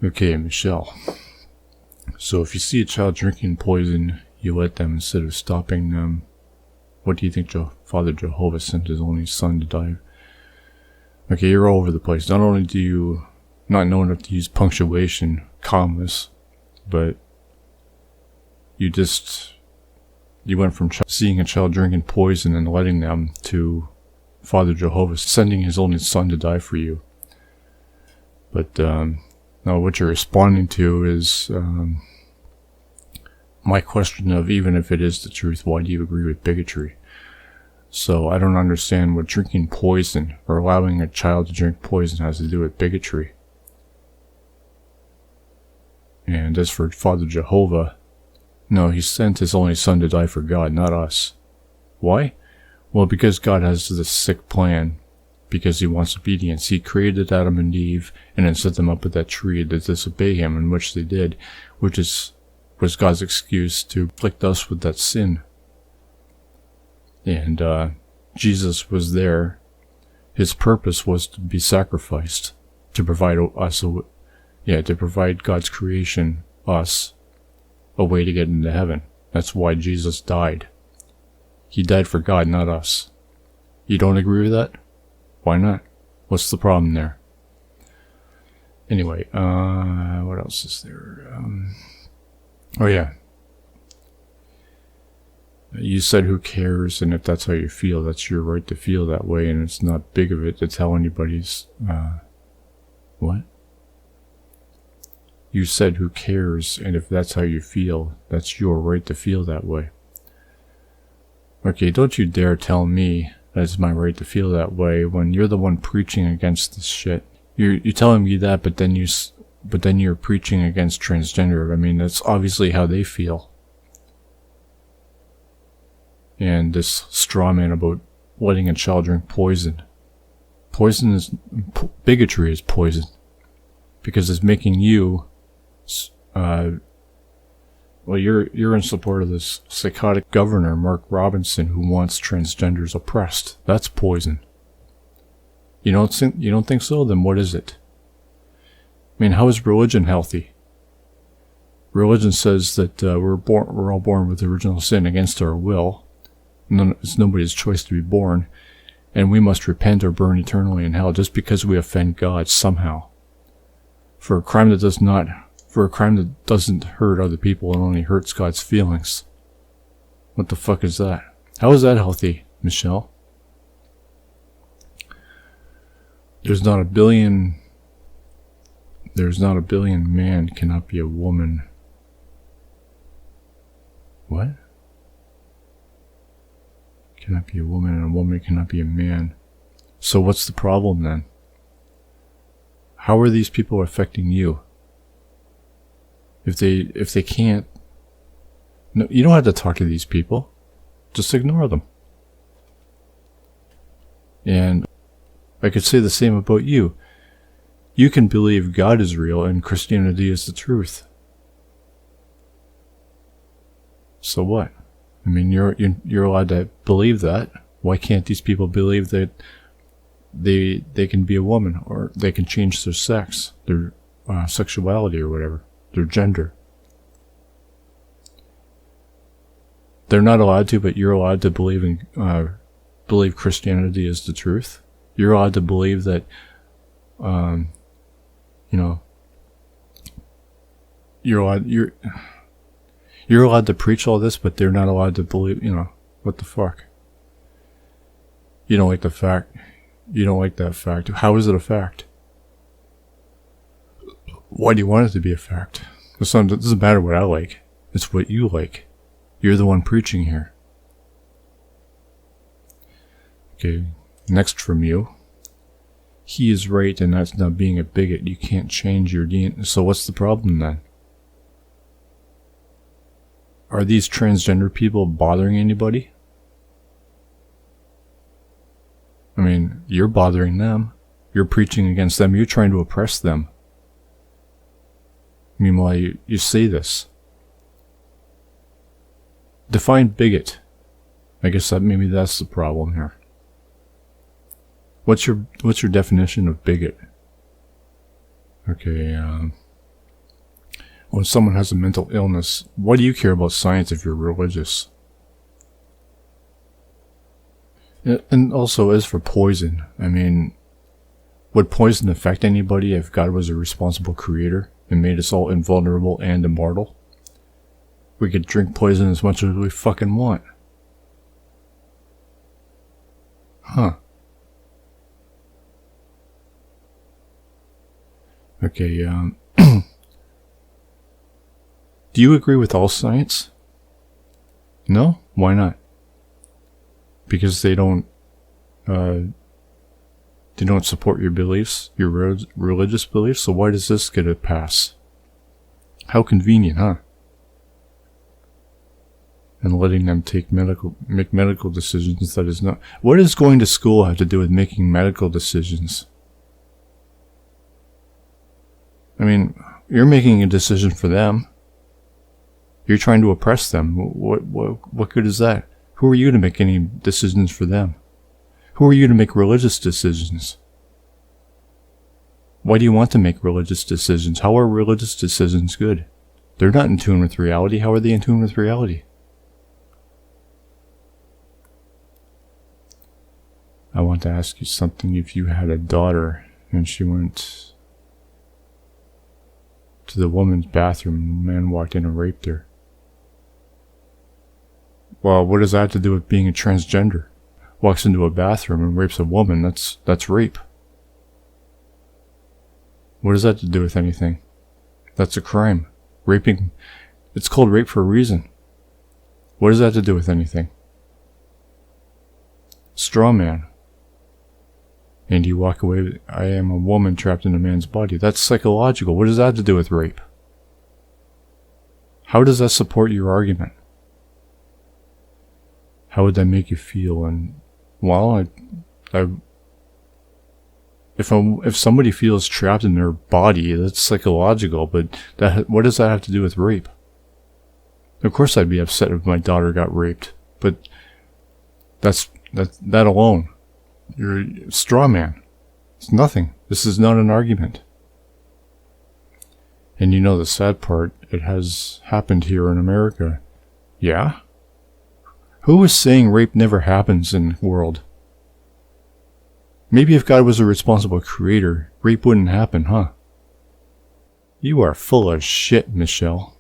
Okay, Michelle. So if you see a child drinking poison, you let them instead of stopping them. What do you think Father Jehovah sent his only son to die? Okay, you're all over the place. Not only do you not know enough to use punctuation, commas, but you went from seeing a child drinking poison and letting them to Father Jehovah sending his only son to die for you. But now what you're responding to is my question of, even if it is the truth, why do you agree with bigotry? So I don't understand what drinking poison or allowing a child to drink poison has to do with bigotry. And as for Father Jehovah, no, he sent his only son to die for God, not us. Why? Well, because God has this sick plan, because he wants obedience. He created Adam and Eve and then set them up at that tree to disobey him, in which they did, which was God's excuse to afflict us with that sin. And Jesus was there. His purpose was to be sacrificed, to provide us to provide God's creation, us, a way to get into heaven. That's why Jesus died. He died for God, not us. You don't agree with that? Why not? What's the problem there? Anyway, what else is there? Oh yeah. You said who cares, and if that's how you feel, that's your right to feel that way, and it's not big of it to tell anybody's, what? You said who cares, and if that's how you feel, that's your right to feel that way. Okay, don't you dare tell me that it's my right to feel that way when you're the one preaching against this shit. You're telling me that, but then you're preaching against transgender. I mean, that's obviously how they feel. And this straw man about letting a child drink poison. Bigotry is poison. Because it's making you, you're in support of this psychotic governor, Mark Robinson, who wants transgenders oppressed. That's poison. You don't think so? Then what is it? I mean, how is religion healthy? Religion says that we're all born with original sin against our will. It's nobody's choice to be born, and we must repent or burn eternally in hell just because we offend God somehow. For a crime that doesn't hurt other people and only hurts God's feelings. What the fuck is that? How is that healthy, Michelle? There's not a billion man cannot be a woman. What? Cannot be a woman, and a woman cannot be a man. So what's the problem then? How are these people affecting you? If they can't, no, you don't have to talk to these people. Just ignore them. And I could say the same about you. You can believe God is real and Christianity is the truth. So what? I mean, you're allowed to believe that. Why can't these people believe that they can be a woman, or they can change their sex, their sexuality, or whatever, their gender? They're not allowed to, but you're allowed to believe Christianity is the truth. You're allowed to believe that, you're allowed to preach all this, but they're not allowed to believe, what the fuck? You don't like the fact. You don't like that fact. How is it a fact? Why do you want it to be a fact? It doesn't matter what I like. It's what you like. You're the one preaching here. Okay, next from you. He is right, and that's not being a bigot. You can't change your DNA. So what's the problem then? Are these transgender people bothering anybody? I mean, you're bothering them. You're preaching against them. You're trying to oppress them. Meanwhile, you say this. Define bigot. I guess maybe that's the problem here. What's your definition of bigot? Okay, When someone has a mental illness, why do you care about science if you're religious? And also, as for poison, I mean, would poison affect anybody if God was a responsible creator and made us all invulnerable and immortal? We could drink poison as much as we fucking want. Huh. Okay, do you agree with all science? No? Why not? Because they don't support your beliefs, your religious beliefs, so why does this get a pass? How convenient, huh? And letting them make medical decisions that is not... What does going to school have to do with making medical decisions? I mean, you're making a decision for them. You're trying to oppress them. What good is that? Who are you to make any decisions for them? Who are you to make religious decisions? Why do you want to make religious decisions? How are religious decisions good? They're not in tune with reality. How are they in tune with reality? I want to ask you something. If you had a daughter and she went to the woman's bathroom and a man walked in and raped her, well, what does that have to do with being a transgender? Walks into a bathroom and rapes a woman, that's rape. What does that have to do with anything? That's a crime. Raping, it's called rape for a reason. What does that have to do with anything? Straw man. And you walk away with, I am a woman trapped in a man's body. That's psychological. What does that have to do with rape? How does that support your argument? How would that make you feel? And well, if somebody feels trapped in their body, that's psychological. But what does that have to do with rape? Of course, I'd be upset if my daughter got raped. But that alone, you're a straw man. It's nothing. This is not an argument. And you know the sad part, it has happened here in America. Yeah? Who is saying rape never happens in the world? Maybe if God was a responsible creator, rape wouldn't happen, huh? You are full of shit, Michelle.